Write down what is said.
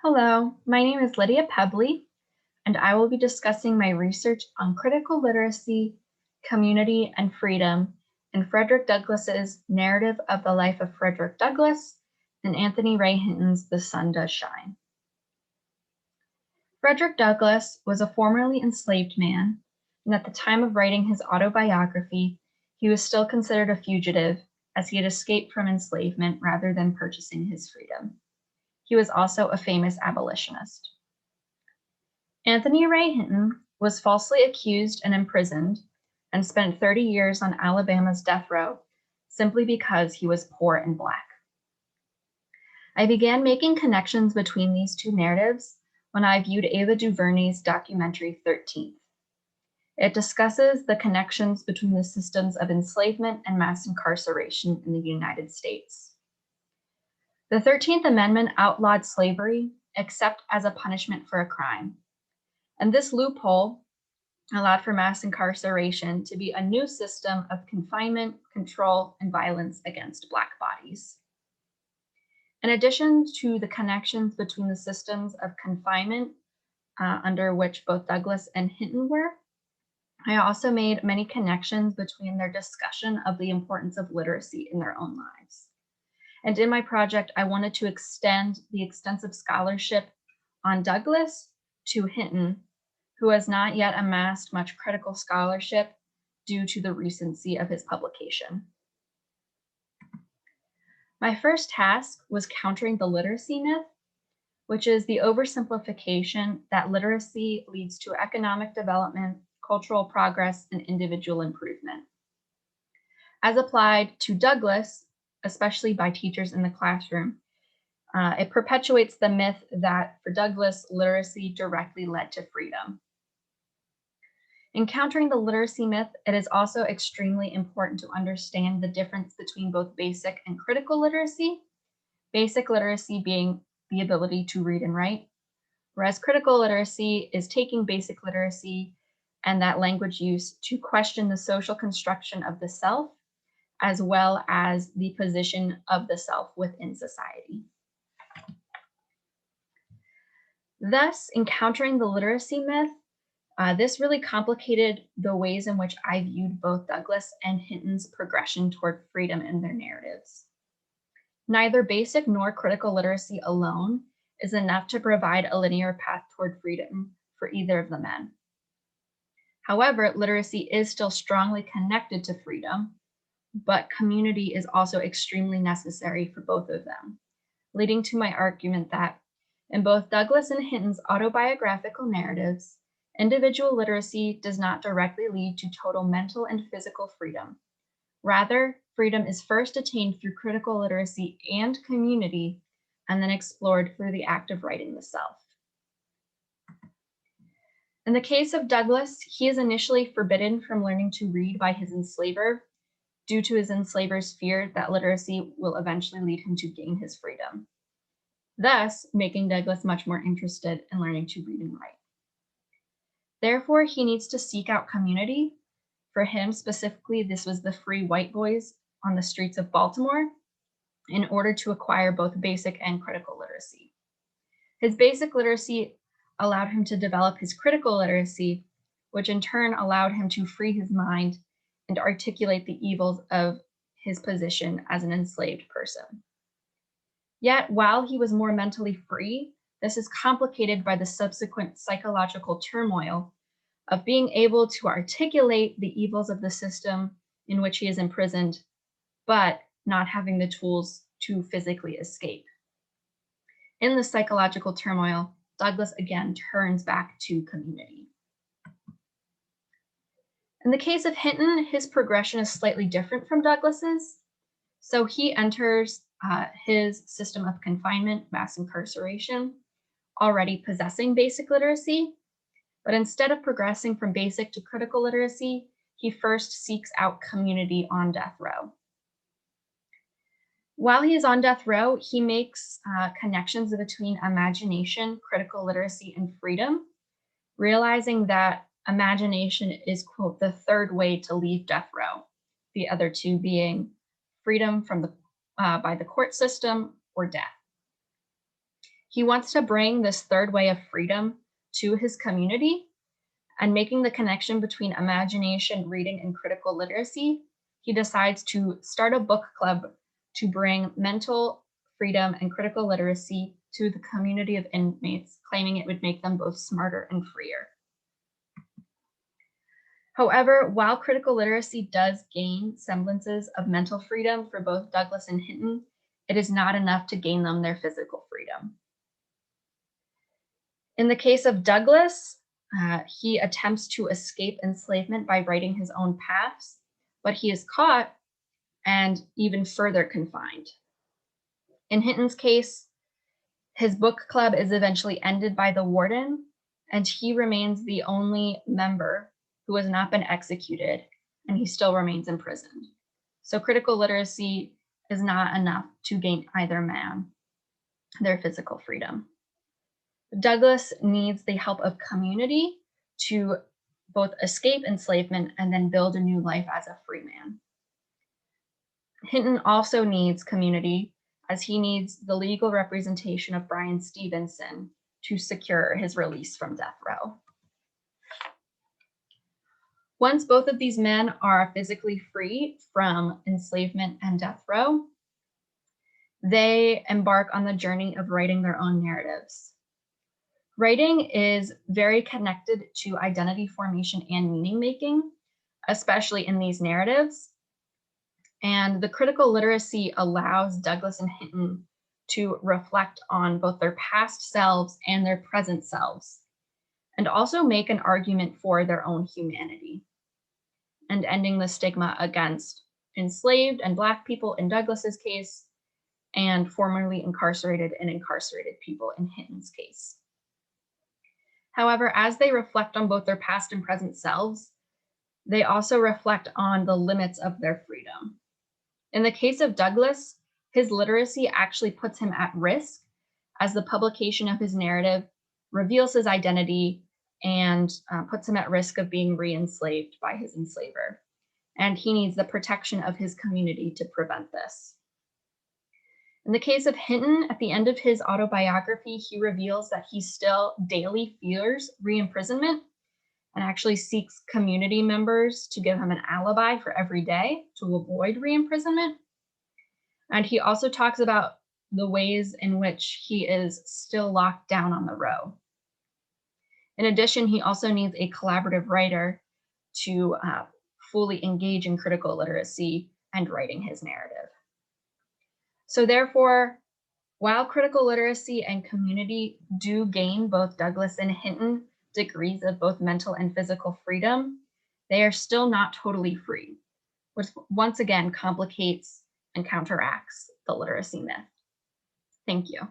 Hello, my name is Lydia Pebly, and I will be discussing my research on critical literacy, community, and freedom in Frederick Douglass's Narrative of the Life of Frederick Douglass and Anthony Ray Hinton's The Sun Does Shine. Frederick Douglass was a formerly enslaved man, and at the time of writing his autobiography, he was still considered a fugitive as he had escaped from enslavement rather than purchasing his freedom. He was also a famous abolitionist. Anthony Ray Hinton was falsely accused and imprisoned and spent 30 years on Alabama's death row simply because he was poor and Black. I began making connections between these two narratives when I viewed Ava DuVernay's documentary 13th. It discusses the connections between the systems of enslavement and mass incarceration in the United States. The 13th Amendment outlawed slavery except as a punishment for a crime. And this loophole allowed for mass incarceration to be a new system of confinement, control, and violence against Black bodies. In addition to the connections between the systems of confinement under which both Douglass and Hinton were, I also made many connections between their discussion of the importance of literacy in their own lives. And in my project, I wanted to extend the extensive scholarship on Douglass to Hinton, who has not yet amassed much critical scholarship due to the recency of his publication. My first task was countering the literacy myth, which is the oversimplification that literacy leads to economic development, cultural progress, and individual improvement. As applied to Douglass, especially by teachers in the classroom, it perpetuates the myth that for Douglass, literacy directly led to freedom. In countering the literacy myth, it is also extremely important to understand the difference between both basic and critical literacy, basic literacy being the ability to read and write, whereas critical literacy is taking basic literacy and that language use to question the social construction of the self, as well as the position of the self within society. Thus, encountering the literacy myth, this really complicated the ways in which I viewed both Douglass and Hinton's progression toward freedom in their narratives. Neither basic nor critical literacy alone is enough to provide a linear path toward freedom for either of the men. However, literacy is still strongly connected to freedom, but community is also extremely necessary for both of them, leading to my argument that in both Douglass and Hinton's autobiographical narratives, individual literacy does not directly lead to total mental and physical freedom. Rather, freedom is first attained through critical literacy and community, and then explored through the act of writing the self. In the case of Douglass, he is initially forbidden from learning to read by his enslaver due to his enslaver's fear that literacy will eventually lead him to gain his freedom, thus making Douglass much more interested in learning to read and write. Therefore, he needs to seek out community. For him specifically, this was the free white boys on the streets of Baltimore in order to acquire both basic and critical literacy. His basic literacy allowed him to develop his critical literacy, which in turn allowed him to free his mind and articulate the evils of his position as an enslaved person. Yet, while he was more mentally free, this is complicated by the subsequent psychological turmoil of being able to articulate the evils of the system in which he is imprisoned, but not having the tools to physically escape. In the psychological turmoil, Douglass again turns back to community. In the case of Hinton, his progression is slightly different from Douglass's. So he enters his system of confinement, mass incarceration, already possessing basic literacy, but instead of progressing from basic to critical literacy, he first seeks out community on death row. While he is on death row, he makes connections between imagination, critical literacy, and freedom, realizing that imagination is, quote, the third way to leave death row, the other two being freedom from by the court system or death. He wants to bring this third way of freedom to his community, and making the connection between imagination, reading, and critical literacy, he decides to start a book club to bring mental freedom and critical literacy to the community of inmates, claiming it would make them both smarter and freer. However, while critical literacy does gain semblances of mental freedom for both Douglas and Hinton, it is not enough to gain them their physical freedom. In the case of Douglas, he attempts to escape enslavement by writing his own paths, but he is caught and even further confined. In Hinton's case, his book club is eventually ended by the warden, and he remains the only member who has not been executed, and he still remains imprisoned. So critical literacy is not enough to gain either man their physical freedom. Douglas needs the help of community to both escape enslavement and then build a new life as a free man. Hinton also needs community, as he needs the legal representation of Bryan Stevenson to secure his release from death row. Once both of these men are physically free from enslavement and death row, they embark on the journey of writing their own narratives. Writing is very connected to identity formation and meaning making, especially in these narratives. And the critical literacy allows Douglas and Hinton to reflect on both their past selves and their present selves, and also make an argument for their own humanity, and ending the stigma against enslaved and Black people in Douglas's case, and formerly incarcerated and incarcerated people in Hinton's case. However, as they reflect on both their past and present selves, they also reflect on the limits of their freedom. In the case of Douglas, his literacy actually puts him at risk, as the publication of his narrative reveals his identity and puts him at risk of being re-enslaved by his enslaver. And he needs the protection of his community to prevent this. In the case of Hinton, at the end of his autobiography, he reveals that he still daily fears re-imprisonment and actually seeks community members to give him an alibi for every day to avoid re-imprisonment. And he also talks about the ways in which he is still locked down on the row. In addition, he also needs a collaborative writer to fully engage in critical literacy and writing his narrative. So therefore, while critical literacy and community do gain both Douglas and Hinton degrees of both mental and physical freedom, they are still not totally free, which once again complicates and counteracts the literacy myth. Thank you.